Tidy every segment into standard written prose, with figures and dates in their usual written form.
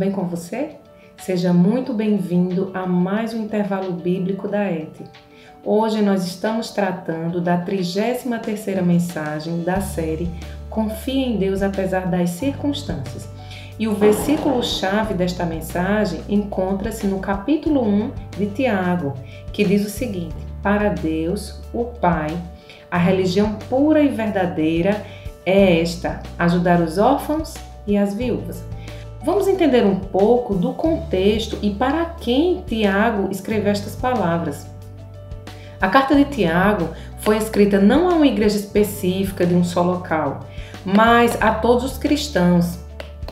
bem com você? Seja muito bem-vindo a mais um intervalo bíblico da ET. Hoje nós estamos tratando da 33ª mensagem da série Confie em Deus apesar das circunstâncias. E o versículo-chave desta mensagem encontra-se no capítulo 1 de Tiago, que diz o seguinte: para Deus, o Pai, a religião pura e verdadeira é esta, ajudar os órfãos e as viúvas. Vamos entender um pouco do contexto e para quem Tiago escreveu estas palavras. A carta de Tiago foi escrita não a uma igreja específica de um só local, mas a todos os cristãos.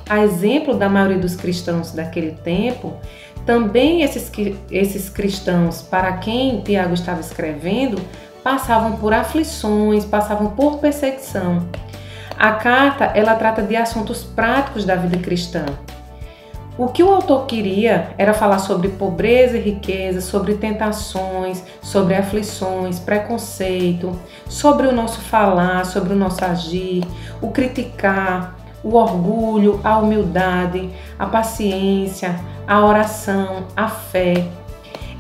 A exemplo da maioria dos cristãos daquele tempo, também esses cristãos para quem Tiago estava escrevendo passavam por aflições, passavam por perseguição. A carta, ela trata de assuntos práticos da vida cristã. O que o autor queria era falar sobre pobreza e riqueza, sobre tentações, sobre aflições, preconceito, sobre o nosso falar, sobre o nosso agir, o criticar, o orgulho, a humildade, a paciência, a oração, a fé.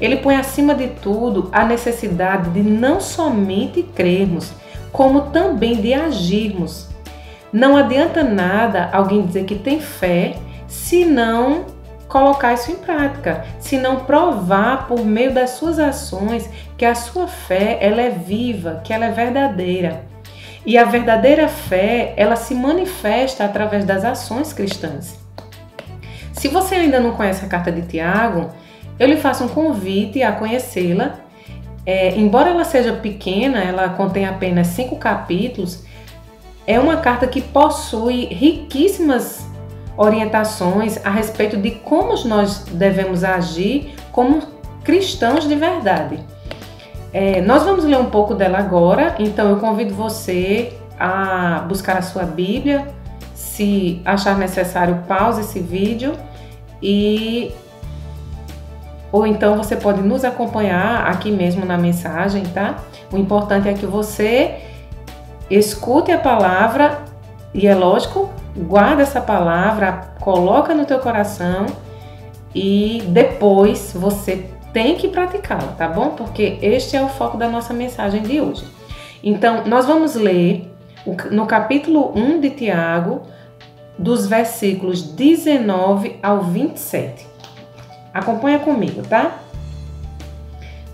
Ele põe acima de tudo a necessidade de não somente crermos, como também de agirmos. Não adianta nada alguém dizer que tem fé se não colocar isso em prática, se não provar por meio das suas ações que a sua fé ela é viva, que ela é verdadeira. E a verdadeira fé, ela se manifesta através das ações cristãs. Se você ainda não conhece a carta de Tiago, eu lhe faço um convite a conhecê-la. Embora ela seja pequena, ela contém apenas 5 capítulos, é uma carta que possui riquíssimas orientações a respeito de como nós devemos agir como cristãos de verdade. Nós vamos ler um pouco dela agora, então eu convido você a buscar a sua Bíblia. Se achar necessário, pause esse vídeo ou então você pode nos acompanhar aqui mesmo na mensagem, tá? O importante é que você escute a palavra e, é lógico, guarda essa palavra, coloca no teu coração e depois você tem que praticá-la, tá bom? Porque este é o foco da nossa mensagem de hoje. Então, nós vamos ler no capítulo 1 de Tiago, dos versículos 19 ao 27. Acompanha comigo, tá?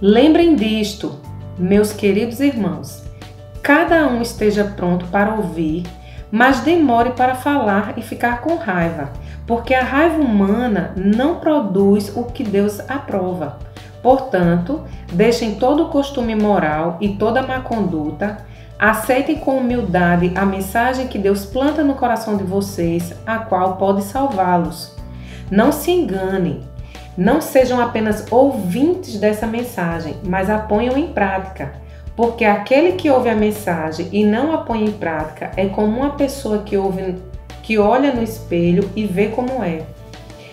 Lembrem disto, meus queridos irmãos. Cada um esteja pronto para ouvir, mas demore para falar e ficar com raiva, porque a raiva humana não produz o que Deus aprova. Portanto, deixem todo o costume moral e toda má conduta, aceitem com humildade a mensagem que Deus planta no coração de vocês, a qual pode salvá-los. Não se enganem, não sejam apenas ouvintes dessa mensagem, mas a ponham em prática. Porque aquele que ouve a mensagem e não a põe em prática é como uma pessoa que olha no espelho e vê como é.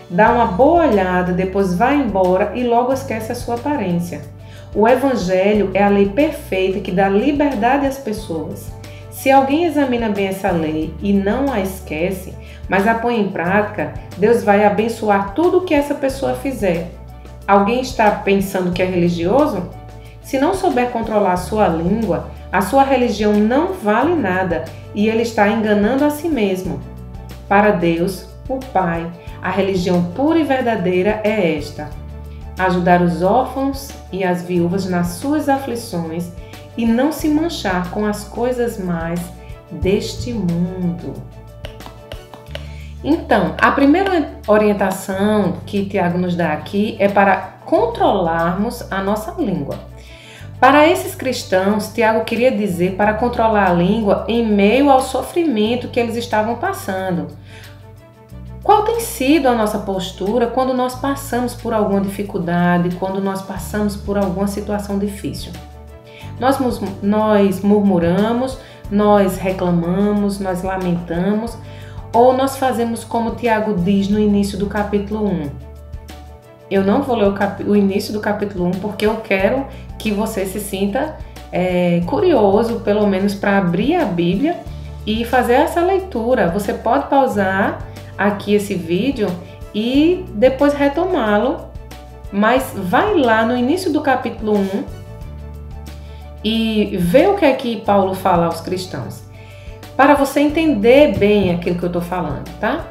Dá uma boa olhada, depois vai embora e logo esquece a sua aparência. O Evangelho é a lei perfeita que dá liberdade às pessoas. Se alguém examina bem essa lei e não a esquece, mas a põe em prática, Deus vai abençoar tudo o que essa pessoa fizer. Alguém está pensando que é religioso? Se não souber controlar a sua língua, a sua religião não vale nada e ele está enganando a si mesmo. Para Deus, o Pai, a religião pura e verdadeira é esta: ajudar os órfãos e as viúvas nas suas aflições e não se manchar com as coisas más deste mundo. Então, a primeira orientação que Tiago nos dá aqui é para controlarmos a nossa língua. Para esses cristãos, Tiago queria dizer para controlar a língua em meio ao sofrimento que eles estavam passando. Qual tem sido a nossa postura quando nós passamos por alguma dificuldade, quando nós passamos por alguma situação difícil? Nós murmuramos, nós reclamamos, nós lamentamos, ou nós fazemos como Tiago diz no início do capítulo 1. Eu não vou ler o início do capítulo 1 porque eu quero que você se sinta curioso, pelo menos para abrir a Bíblia e fazer essa leitura. Você pode pausar aqui esse vídeo e depois retomá-lo, mas vai lá no início do capítulo 1 e vê o que é que Paulo fala aos cristãos, para você entender bem aquilo que eu estou falando, tá?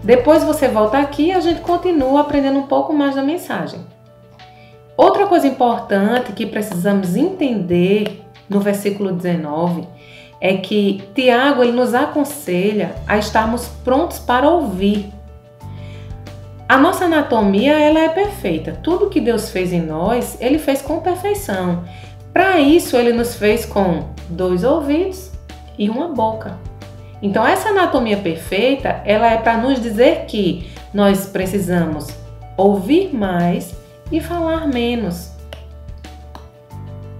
Depois você volta aqui e a gente continua aprendendo um pouco mais da mensagem. Outra coisa importante que precisamos entender no versículo 19 é que Tiago ele nos aconselha a estarmos prontos para ouvir. A nossa anatomia ela é perfeita. Tudo que Deus fez em nós, Ele fez com perfeição. Para isso, Ele nos fez com 2 ouvidos e uma boca. Então, essa anatomia perfeita, ela é para nos dizer que nós precisamos ouvir mais e falar menos.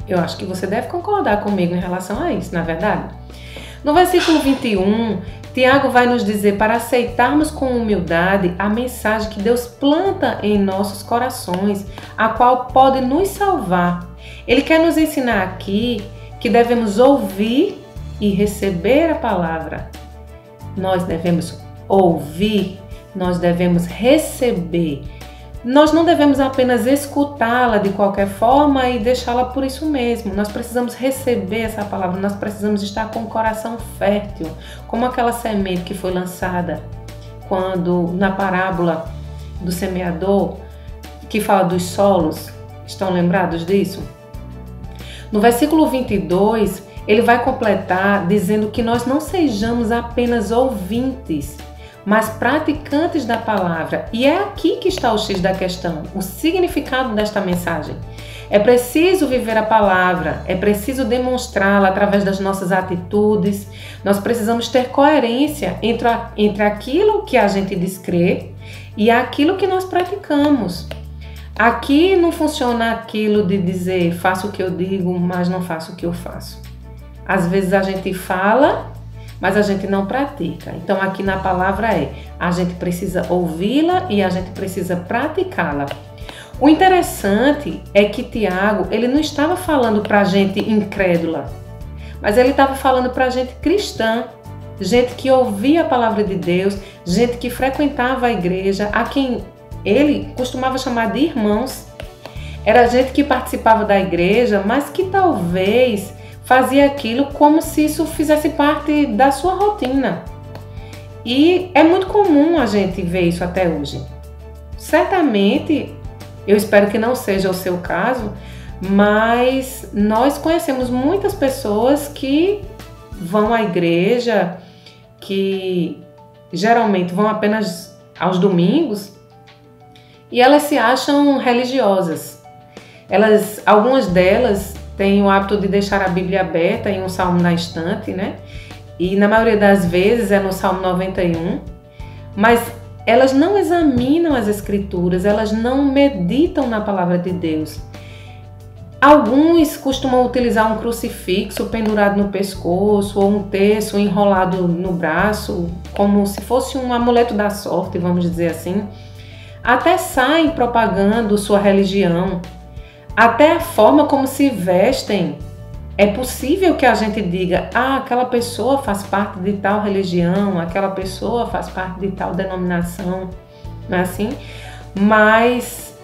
Eu acho que você deve concordar comigo em relação a isso, na verdade. No versículo 21, Tiago vai nos dizer para aceitarmos com humildade a mensagem que Deus planta em nossos corações, a qual pode nos salvar. Ele quer nos ensinar aqui que devemos ouvir e receber a palavra. Nós devemos ouvir, nós devemos receber. Nós não devemos apenas escutá-la de qualquer forma e deixá-la por isso mesmo. Nós precisamos receber essa palavra, nós precisamos estar com o coração fértil, como aquela semente que foi lançada quando na parábola do semeador, que fala dos solos. Estão lembrados disso? No versículo 22, ele vai completar dizendo que nós não sejamos apenas ouvintes, mas praticantes da palavra. E é aqui que está o X da questão, o significado desta mensagem. É preciso viver a palavra, é preciso demonstrá-la através das nossas atitudes. Nós precisamos ter coerência entre aquilo que a gente diz crer e aquilo que nós praticamos. Aqui não funciona aquilo de dizer faço o que eu digo, mas não faço o que eu faço. Às vezes a gente fala, mas a gente não pratica. Então aqui na palavra a gente precisa ouvi-la e a gente precisa praticá-la. O interessante é que Tiago, ele não estava falando para a gente incrédula, mas ele estava falando para a gente cristã, gente que ouvia a palavra de Deus, gente que frequentava a igreja, a quem ele costumava chamar de irmãos. Era gente que participava da igreja, mas que talvez fazia aquilo como se isso fizesse parte da sua rotina. E é muito comum a gente ver isso até hoje. Certamente, eu espero que não seja o seu caso, mas nós conhecemos muitas pessoas que vão à igreja, que geralmente vão apenas aos domingos, e elas se acham religiosas. Algumas delas têm o hábito de deixar a Bíblia aberta em um salmo na estante, né? E na maioria das vezes é no Salmo 91, mas elas não examinam as Escrituras, elas não meditam na palavra de Deus. Alguns costumam utilizar um crucifixo pendurado no pescoço ou um terço enrolado no braço, como se fosse um amuleto da sorte, vamos dizer assim. Até saem propagando sua religião, até a forma como se vestem. É possível que a gente diga, aquela pessoa faz parte de tal religião, aquela pessoa faz parte de tal denominação, não é assim? Mas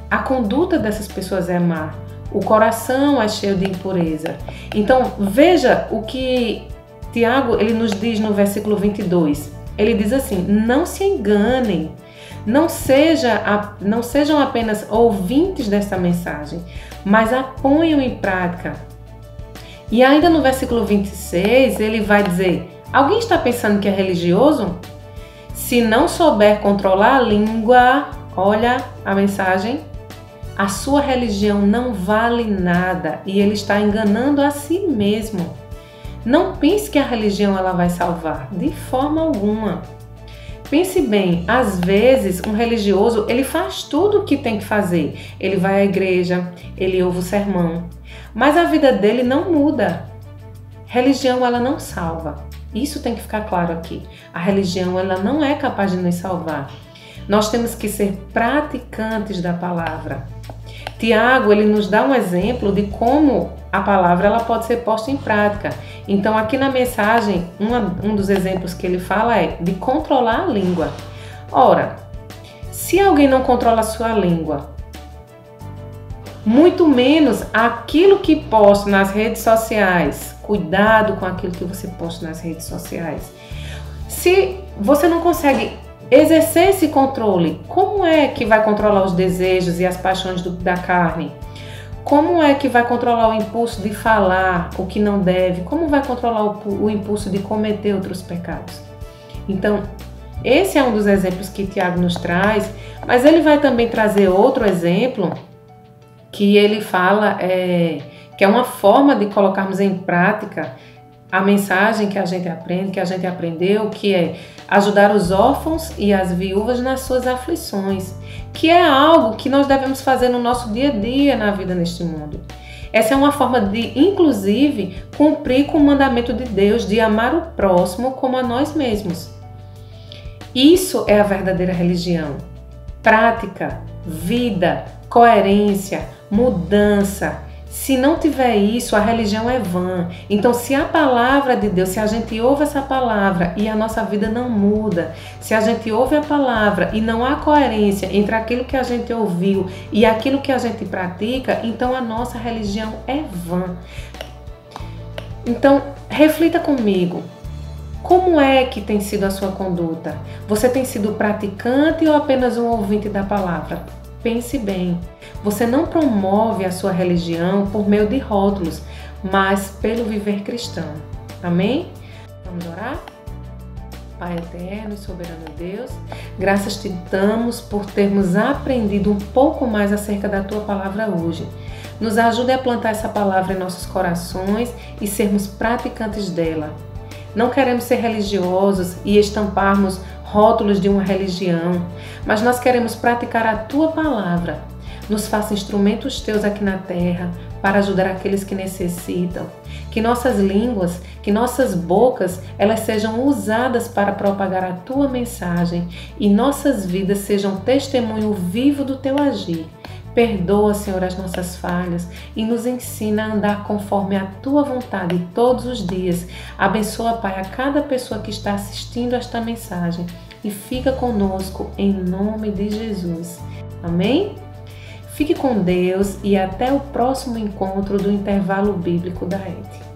a conduta dessas pessoas é má, o coração é cheio de impureza. Então veja o que Tiago ele nos diz no versículo 22. Ele diz assim, não se enganem, não sejam apenas ouvintes desta mensagem, mas a ponham em prática. E ainda no versículo 26, ele vai dizer, alguém está pensando que é religioso? Se não souber controlar a língua, olha a mensagem, a sua religião não vale nada e ele está enganando a si mesmo. Não pense que a religião ela vai salvar, de forma alguma. Pense bem, às vezes um religioso ele faz tudo o que tem que fazer. Ele vai à igreja, ele ouve o sermão, mas a vida dele não muda. Religião ela não salva. Isso tem que ficar claro aqui. A religião ela não é capaz de nos salvar. Nós temos que ser praticantes da palavra. Tiago ele nos dá um exemplo de como a palavra ela pode ser posta em prática. Então aqui na mensagem, um dos exemplos que ele fala é de controlar a língua. Ora, se alguém não controla a sua língua, muito menos aquilo que posta nas redes sociais, cuidado com aquilo que você posta nas redes sociais. Se você não consegue exercer esse controle, como é que vai controlar os desejos e as paixões da carne? Como é que vai controlar o impulso de falar o que não deve? Como vai controlar o impulso de cometer outros pecados? Então, esse é um dos exemplos que Tiago nos traz, mas ele vai também trazer outro exemplo que ele fala que é uma forma de colocarmos em prática a mensagem que a gente aprende, que a gente aprendeu, que é ajudar os órfãos e as viúvas nas suas aflições, que é algo que nós devemos fazer no nosso dia a dia na vida neste mundo. Essa é uma forma de, inclusive, cumprir com o mandamento de Deus de amar o próximo como a nós mesmos. Isso é a verdadeira religião. Prática, vida, coerência, mudança. Se não tiver isso, a religião é vã. Então, se a palavra de Deus, se a gente ouve essa palavra e a nossa vida não muda, se a gente ouve a palavra e não há coerência entre aquilo que a gente ouviu e aquilo que a gente pratica, então a nossa religião é vã. Então, reflita comigo. Como é que tem sido a sua conduta? Você tem sido praticante ou apenas um ouvinte da palavra? Pense bem. Você não promove a sua religião por meio de rótulos, mas pelo viver cristão. Amém? Vamos orar? Pai eterno e soberano Deus, graças te damos por termos aprendido um pouco mais acerca da tua palavra hoje. Nos ajude a plantar essa palavra em nossos corações e sermos praticantes dela. Não queremos ser religiosos e estamparmos rótulos de uma religião, mas nós queremos praticar a tua palavra. Nos faça instrumentos teus aqui na terra para ajudar aqueles que necessitam. Que nossas línguas, que nossas bocas, elas sejam usadas para propagar a tua mensagem e nossas vidas sejam testemunho vivo do teu agir. Perdoa, Senhor, as nossas falhas e nos ensina a andar conforme a tua vontade todos os dias. Abençoa, Pai, a cada pessoa que está assistindo esta mensagem e fica conosco em nome de Jesus. Amém? Fique com Deus e até o próximo encontro do Intervalo Bíblico da ETE.